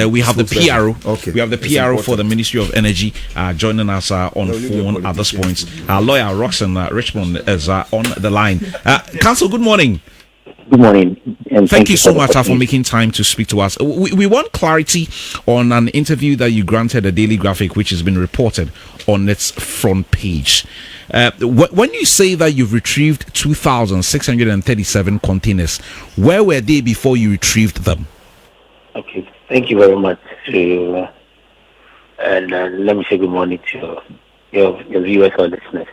We have the PRO. Okay. We have the PRO for the Ministry of Energy joining us on phone at this point. Lawyer Roxanne Richmond is on the line. Counsel, good morning. Good morning. And thank you so much for making time to speak to us. We want clarity on an interview that you granted a Daily Graphic, which has been reported on its front page. When you say that you've retrieved 2,637 containers, where were they before you retrieved them? Okay, thank you very much. And let me say good morning to your viewers or listeners.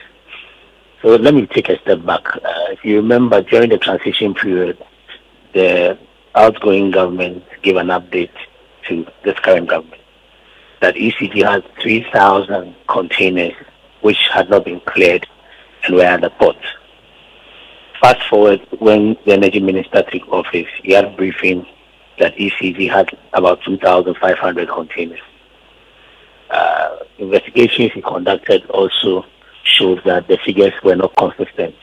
So let me take a step back. If you remember, during the transition period, the outgoing government gave an update to this current government that ECG has 3,000 containers which had not been cleared and were at the port. Fast forward, when the energy minister took office, he had a briefing that ECG had about 2,500 containers. Investigations he conducted also showed that the figures were not consistent.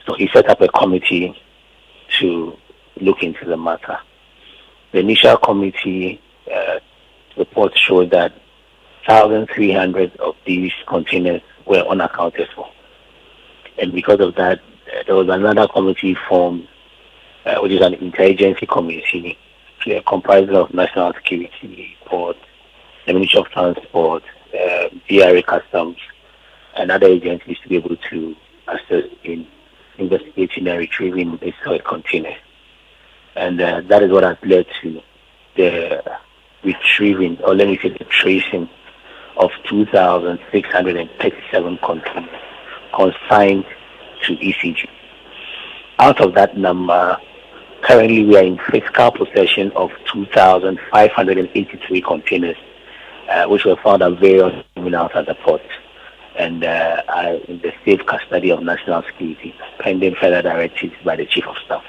So he set up a committee to look into the matter. The initial committee report showed that 1,300 of these containers were unaccounted for. And because of that, there was another committee formed, which is an interagency committee comprising of National Security, Port, the Ministry of Transport, DRA Customs, and other agencies to be able to assist in investigating and retrieving these containers. And that is what has led to the retrieving, or let me say the tracing, of 2,637 containers consigned to ECG. Out of that number, currently we are in physical possession of 2,583 containers, which were found at various terminals at the port and are in the safe custody of national security, pending further directives by the Chief of Staff.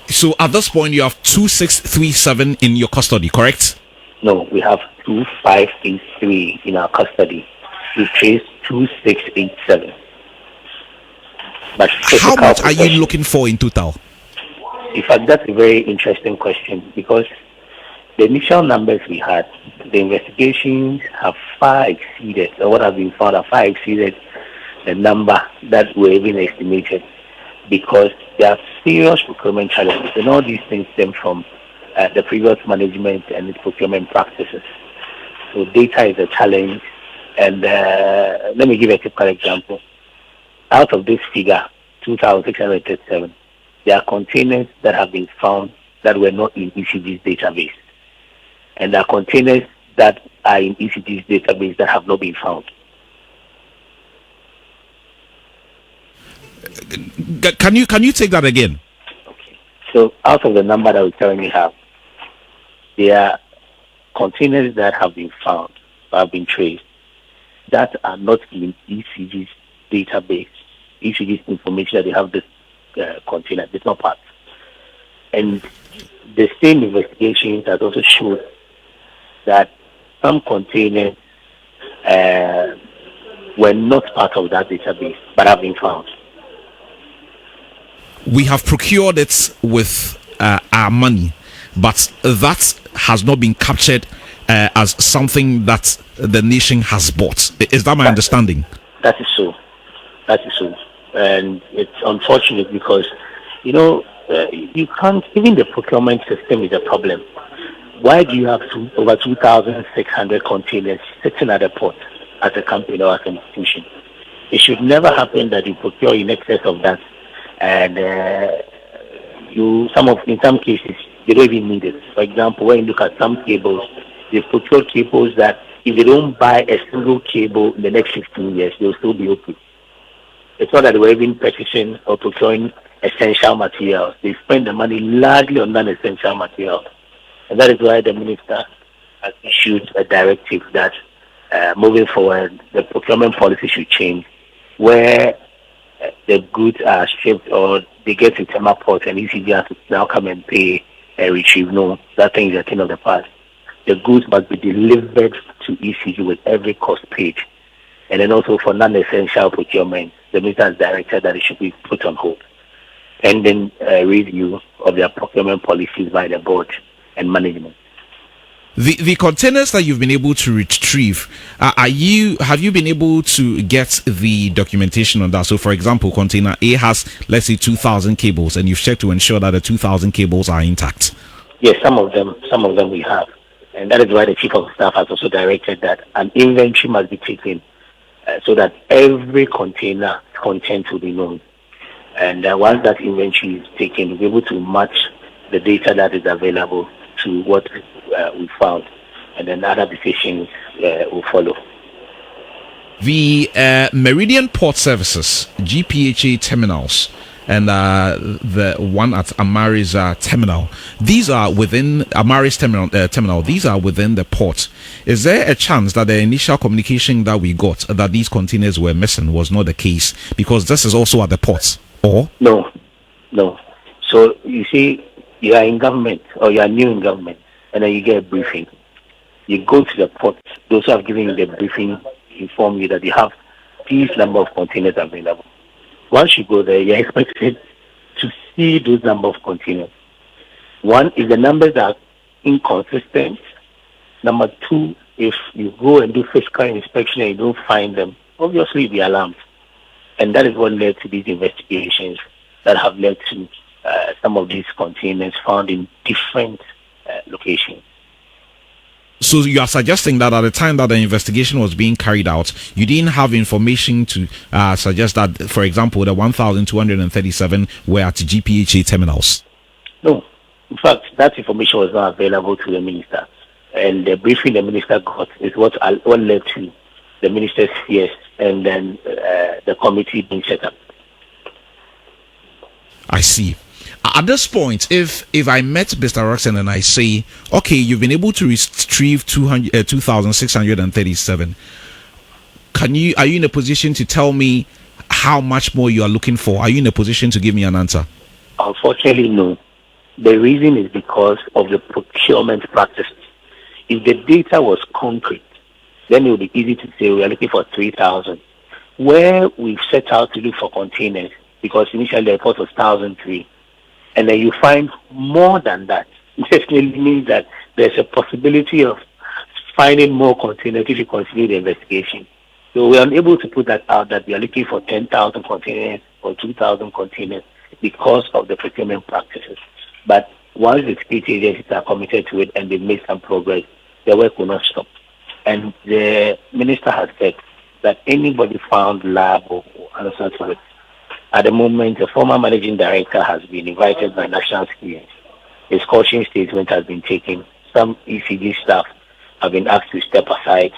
So at this point, you have 2,637 in your custody, correct? No, we have 2,583 in our custody. We traced 2,687. But how much are you looking for in total? In fact, that's a very interesting question, because the initial numbers we had, the investigations have far exceeded, or what has been found have far exceeded the number that were even estimated, because there are serious procurement challenges, and all these things stem from the previous management and its procurement practices. So data is a challenge, and let me give a typical example. Out of this figure, 2,637, there are containers that have been found that were not in ECG's database, and there are containers that are in ECG's database that have not been found. Can you take that again? Okay. So out of the number that we currently have, there are containers that have been found, have been traced, that are not in ECG's database, ECG's information that they have this container. It's not part. And the same investigation has also showed that some containers were not part of that database, but have been found. We have procured it with our money, but that has not been captured as something that the nation has bought. Is that my understanding? That is so. That is so. And it's unfortunate because, you can't, even the procurement system is a problem. Why do you have over 2,600 containers sitting at a port as a company or as an institution? It should never happen that you procure in excess of that, and in some cases they don't even need it. For example, when you look at some cables, they procure cables that if they don't buy a single cable in the next 15 years, they'll still be okay. It's not that they were even purchasing or procuring essential materials. They spend the money largely on non-essential materials. And that is why the minister has issued a directive that moving forward, the procurement policy should change, where the goods are shipped or they get to Tema Port and ECG has to now come and pay and retrieve. No, that thing is a thing of the past. The goods must be delivered to ECG with every cost paid. And then also for non-essential procurement, the minister has directed that it should be put on hold. pending review of their procurement policies by the board and management. The containers that you've been able to retrieve, have you been able to get the documentation on that? So, for example, container A has, let's say, 2,000 cables, and you've checked to ensure that the 2,000 cables are intact. Yes, some of them we have, and that is why the chief of staff has also directed that an inventory must be taken, so that every container content will be known. And once that inventory is taken, we'll be able to match the data that is available to what we found, and then other decisions will follow. The Meridian Port Services, GPHA terminals, and the one at Amari's terminal, these are within Amari's terminal. These are within the port. Is there a chance that the initial communication that we got that these containers were missing was not the case, because this is also at the port? Or no. So you see, you are in government, or you are new in government, and then you get a briefing. You go to the port. Those who have given you the briefing inform you that you have these number of containers available. Once you go there, you're expected to see those number of containers. One, if the numbers are inconsistent. Number two, if you go and do physical inspection and you don't find them, obviously be alarmed. And that is what led to these investigations that have led to some of these containers found in different locations. So you are suggesting that at the time that the investigation was being carried out, you didn't have information to suggest that, for example, the 1,237 were at GPHA terminals? No. In fact, that information was not available to the minister. And the briefing the minister got is what led to the minister's fears and then the committee being set up. I see. At this point, if I met Mr. Roxon and I say, okay, you've been able to retrieve 2,637, are you in a position to tell me how much more you are looking for? Are you in a position to give me an answer? Unfortunately, no. The reason is because of the procurement practices. If the data was concrete, then it would be easy to say we are looking for 3,000. Where we've set out to look for containers, because initially the report was 1,003, and then you find more than that, it definitely means that there's a possibility of finding more containers if you continue the investigation. So we are unable to put that out that we are looking for 10,000 containers or 2,000 containers because of the procurement practices. But once the security agencies are committed to it and they've made some progress, the work will not stop. And the minister has said that anybody found liable or answered for it. At the moment, the former managing director has been invited by national security. His caution statement has been taken. Some ECG staff have been asked to step aside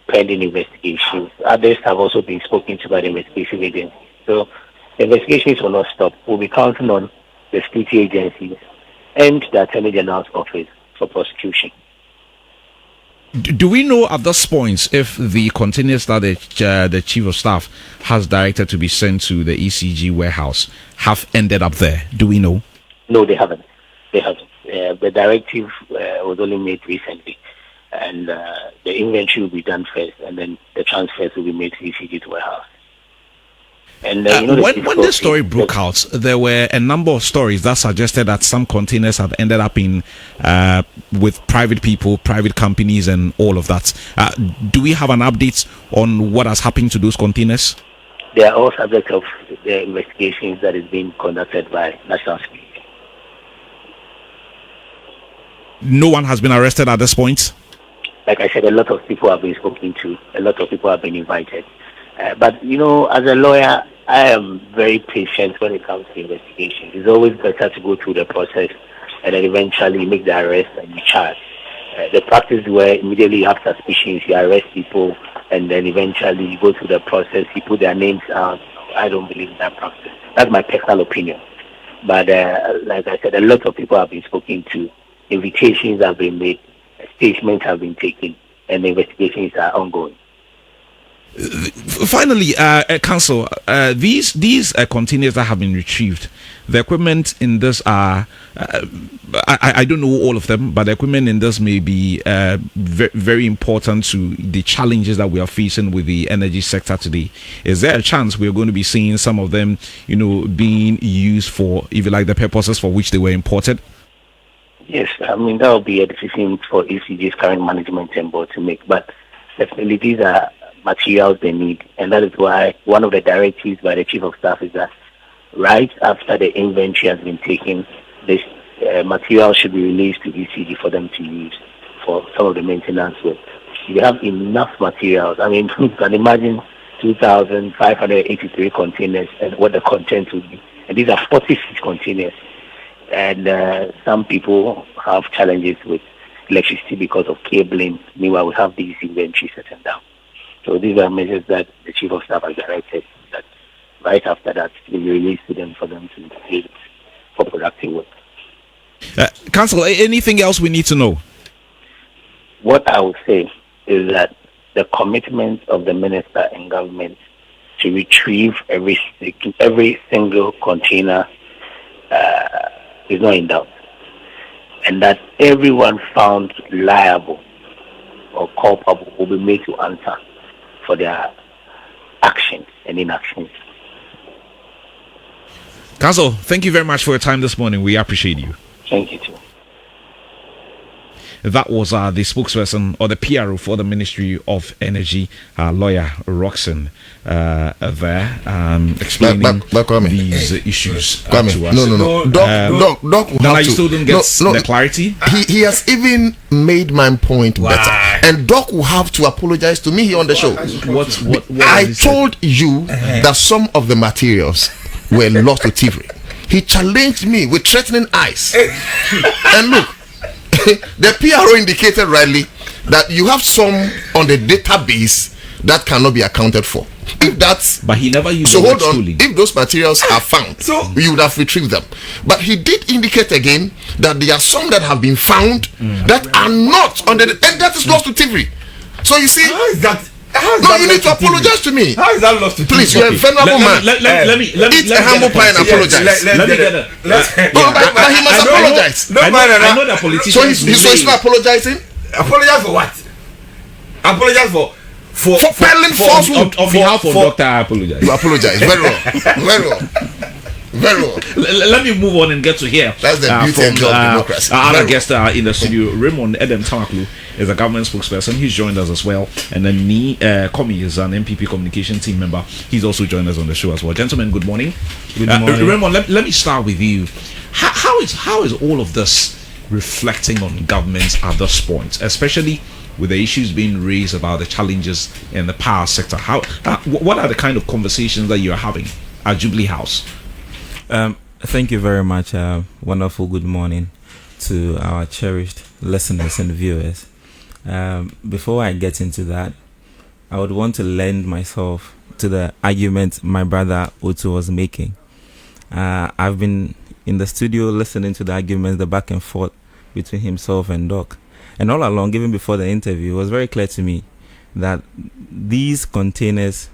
pending investigations. Others have also been spoken to by the investigation agency. So the investigations will not stop. We'll be counting on the security agencies and the Attorney General's office for prosecution. Do we know at this point if the containers that the chief of staff has directed to be sent to the ECG warehouse have ended up there? Do we know? No, they haven't. The directive was only made recently, and the inventory will be done first, and then the transfers will be made to ECG warehouse. And when the story broke out, there were a number of stories that suggested that some containers had ended up in with private people, private companies, and all of that. Do we have an update on what has happened to those containers? They are all subject of the investigations that is being conducted by national security. No one has been arrested at this point? Like I said, a lot of people have been spoken to. A lot of people have been invited. But, as a lawyer, I am very patient when it comes to investigation. It's always better to go through the process and then eventually make the arrest and you charge. The practice where immediately you have suspicions, you arrest people, and then eventually you go through the process, you put their names out. I don't believe in that practice. That's my personal opinion. But like I said, a lot of people have been spoken to. Invitations have been made, statements have been taken, and the investigations are ongoing. Finally, Council, these containers that have been retrieved, the equipment in this are, I don't know all of them, but the equipment in this may be very important to the challenges that we are facing with the energy sector today. Is there a chance we're going to be seeing some of them, being used for, if you like, the purposes for which they were imported? Yes, I mean, that will be a decision for ECG's current management and board to make, but definitely these are materials they need, and that is why one of the directives by the Chief of Staff is that right after the inventory has been taken, this material should be released to ECG for them to use for some of the maintenance work. You have enough materials. I mean, you can imagine 2,583 containers and what the content would be. And these are 46 containers. And some people have challenges with electricity because of cabling. Meanwhile, we have these inventories settled down. So these are measures that the Chief of Staff has directed that right after that we release to them for them to use for productive work. Council, anything else we need to know? What I would say is that the commitment of the minister and government to retrieve every single container is not in doubt, and that everyone found liable or culpable will be made to answer for their actions and inactions. Council, thank you very much for your time this morning. We appreciate you. Thank you too. That was the spokesperson or the PRO for the Ministry of Energy, lawyer Roxanne, there explaining these issues to us. No. Doc now you still don't get the clarity. He has even made my point better, and Doc will have to apologize to me here on the show. What I told you that some of the materials were lost to thievery. He challenged me with threatening eyes, and look. The PRO indicated rightly that you have some on the database that cannot be accounted for. If that's but he never used so hold on. If those materials are found, so you would have retrieved them. But he did indicate again that there are some that have been found that are not on the and that is lost to thievery. So you see, how is that? No, you need to apologize to me. How is that lost to please? You're a venerable man. Let me eat a humble pie and apologize. Let me get it. But he must apologize. I know that politicians. So he's not apologizing. Apologize for what? Apologize for peddling falsehood. On behalf of Doctor, I apologize. You apologize. Very well. Very well. Let me move on and get to hear. That's the beauty and joy of democracy. Our other guest in the studio, Raymond Edem Tamaklu, is a government spokesperson. He's joined us as well. And then Komi is an MPP communication team member. He's also joined us on the show as well. Gentlemen, good morning. Good morning. Raymond, let me start with you. How is all of this reflecting on governments at this point, especially with the issues being raised about the challenges in the power sector? What are the kind of conversations that you're having at Jubilee House? Thank you very much. Wonderful good morning to our cherished listeners and viewers. Before I get into that, I would want to lend myself to the argument my brother Otu was making. I've been in the studio listening to the arguments, the back and forth between himself and Doc. And all along, even before the interview, it was very clear to me that these containers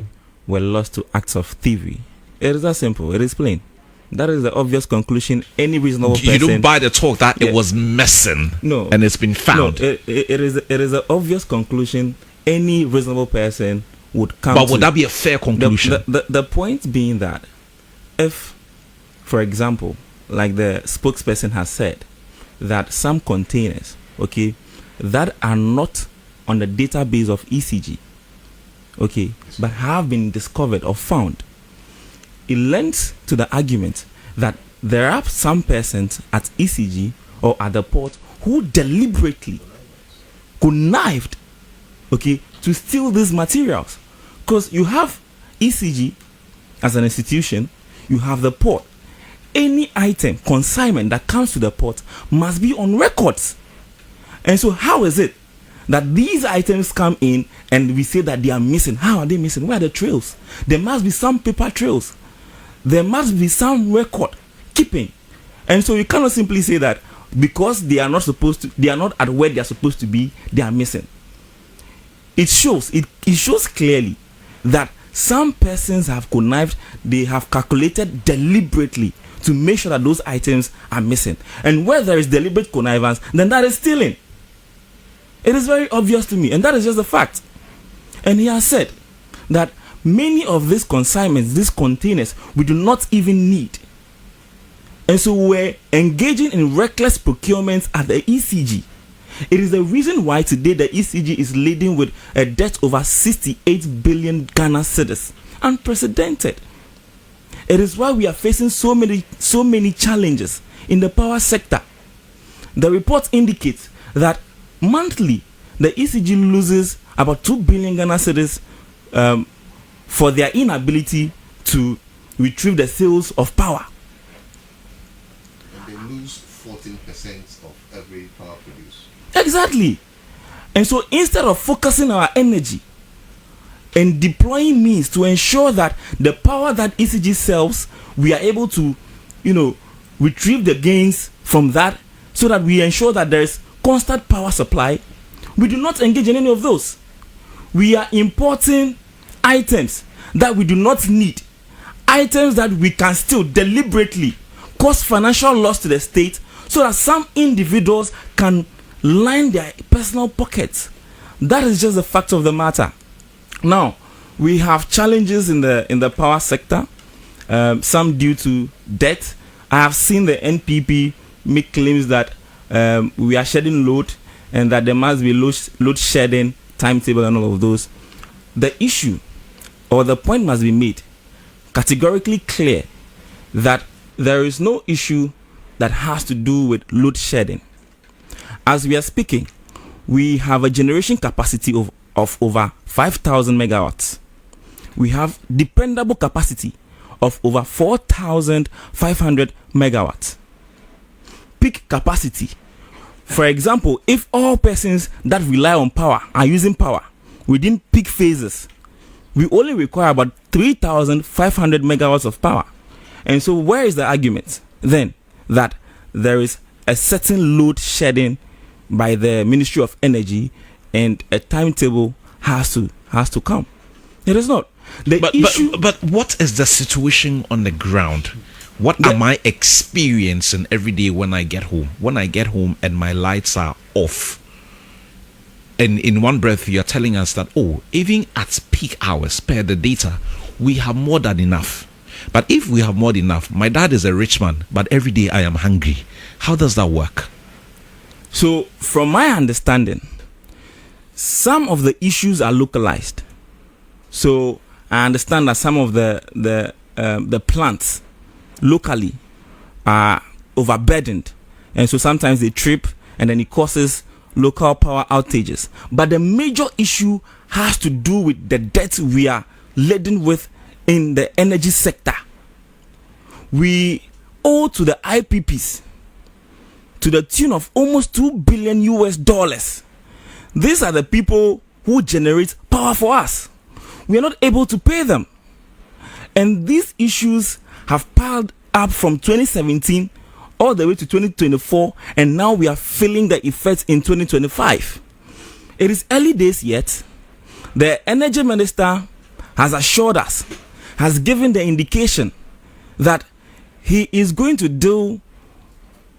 were lost to acts of thievery. It is that simple. It is plain. That is the obvious conclusion any reasonable person... You don't buy the talk that it was missing and it's been found. No, it is an obvious conclusion any reasonable person would come to. But would that be a fair conclusion? The point being that if, for example, like the spokesperson has said, that some containers, that are not on the database of ECG, but have been discovered or found, it lends to the argument that there are some persons at ECG or at the port who deliberately connived, to steal these materials. Because you have ECG as an institution, you have the port. Any item, consignment that comes to the port must be on records. And so how is it that these items come in and we say that they are missing? How are they missing? Where are the trails? There must be some paper trails. There must be some record keeping. And so you cannot simply say that because they are not at where they are supposed to be, they are missing. It shows clearly that some persons have connived, they have calculated deliberately to make sure that those items are missing. And where there is deliberate connivance, then that is stealing. It is very obvious to me, and that is just a fact. And he has said that many of these consignments, these containers, we do not even need. And so we're engaging in reckless procurement at the ECG. It is the reason why today the ECG is leading with a debt over 68 billion Ghana cedis. Unprecedented. It is why we are facing so many challenges in the power sector. The report indicates that monthly the ECG loses about 2 billion Ghana cedis for their inability to retrieve the sales of power. And they lose 14% of every power produced. Exactly. And so instead of focusing our energy and deploying means to ensure that the power that ECG sells, we are able to, retrieve the gains from that, so that we ensure that there is constant power supply, we do not engage in any of those. We are importing items that we do not need, items that we can still deliberately cause financial loss to the state, so that some individuals can line their personal pockets. That is just the fact of the matter. Now, we have challenges in the power sector, some due to debt. I have seen the NPP make claims that we are shedding load and that there must be load shedding timetable and all of those. The issue or the point must be made categorically clear that there is no issue that has to do with load shedding. As we are speaking, we have a generation capacity of over 5,000 megawatts. We have dependable capacity of over 4,500 megawatts. Peak capacity. For example, if all persons that rely on power are using power within peak phases, we only require about 3,500 megawatts of power. And so where is the argument then that there is a certain load shedding by the Ministry of Energy and a timetable has to come? It is not. But what is the situation on the ground? What am I experiencing every day when I get home? When I get home and my lights are off. And in one breath, you're telling us that, even at peak hours, per the data, we have more than enough. But if we have more than enough, my dad is a rich man, but every day I am hungry. How does that work? So, from my understanding, some of the issues are localized. So, I understand that some of the plants locally are overburdened, and so sometimes they trip, and then it causes local power outages. But the major issue has to do with the debt we are laden with in the energy sector. We owe to the IPPs to the tune of almost $2 billion US. These are the people who generate power for us. We are not able to pay them. And these issues have piled up from 2017 all the way to 2024, and now we are feeling the effects in 2025. It is early days yet. The energy minister has assured us, has given the indication that he is going to deal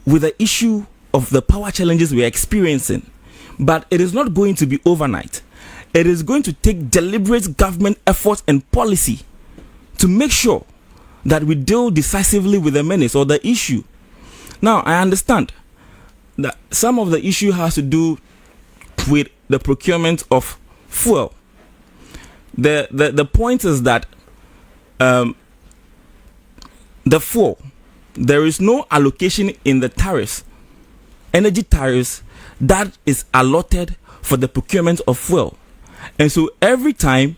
with the issue of the power challenges we are experiencing. But it is not going to be overnight. It is going to take deliberate government effort and policy to make sure that we deal decisively with the menace or the issue. Now, I understand that some of the issue has to do with the procurement of fuel. The point is that the fuel, there is no allocation in the tariffs, energy tariffs, that is allotted for the procurement of fuel. And so every time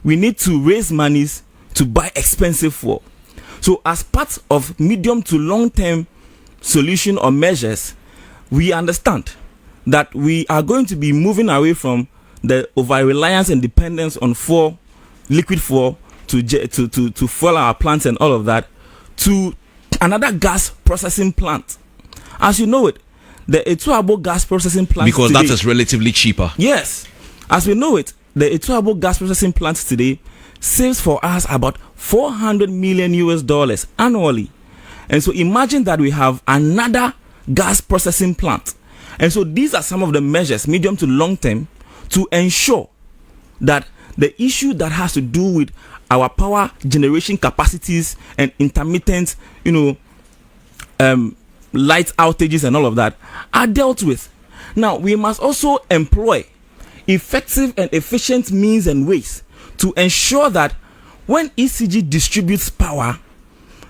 we need to raise monies to buy expensive fuel. So as part of medium to long term solution or measures, we understand that we are going to be moving away from the over reliance and dependence on fuel, liquid fuel, to fuel our plants and all of that, to another gas processing plant. As you know it, the Etuabo gas processing plant because today, that is relatively cheaper. Yes, as we know it, the Etuabo gas processing plant today saves for us about $400 million annually. And so imagine that we have another gas processing plant. And so these are some of the measures, medium to long term, to ensure that the issue that has to do with our power generation capacities and intermittent, light outages and all of that are dealt with. Now, we must also employ effective and efficient means and ways to ensure that when ECG distributes power,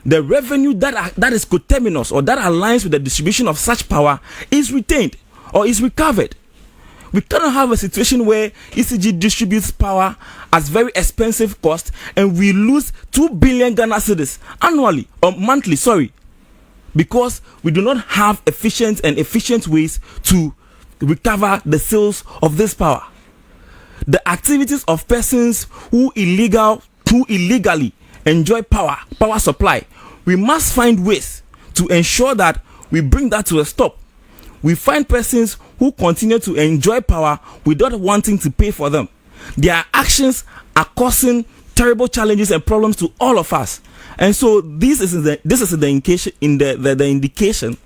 the revenue that is coterminous or that aligns with the distribution of such power is retained or is recovered. We cannot have a situation where ECG distributes power at very expensive cost and we lose 2 billion Ghana cedis annually or monthly, because we do not have efficient ways to recover the sales of this power. The activities of persons who illegally enjoy power supply, we must find ways to ensure that we bring that to a stop. We find persons who continue to enjoy power without wanting to pay for them. Their actions are causing terrible challenges and problems to all of us. And so this is the indication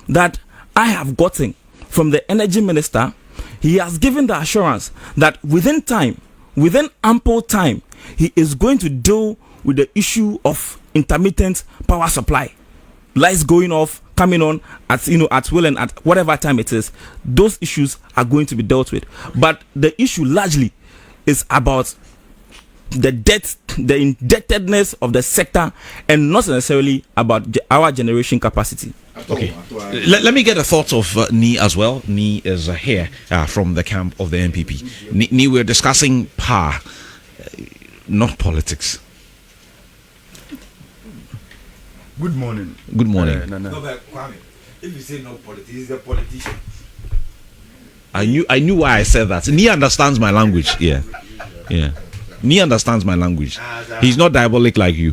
that I have gotten from the energy minister. He has given the assurance that within ample time, he is going to deal with the issue of intermittent power supply. Lights going off, coming on at will and at whatever time it is. Those issues are going to be dealt with. But the issue largely is about the debt, the indebtedness of the sector, and not necessarily about our generation capacity. Okay. Let me get the thoughts of Ni as well. Ni is here from the camp of the NPP. Ni, we're discussing power, not politics. Good morning. Good morning. No, but Kwame, if you say no politics, he's a politician. I knew why I said that. Ni understands my language. Yeah. Ni understands my language. He's not diabolic like you.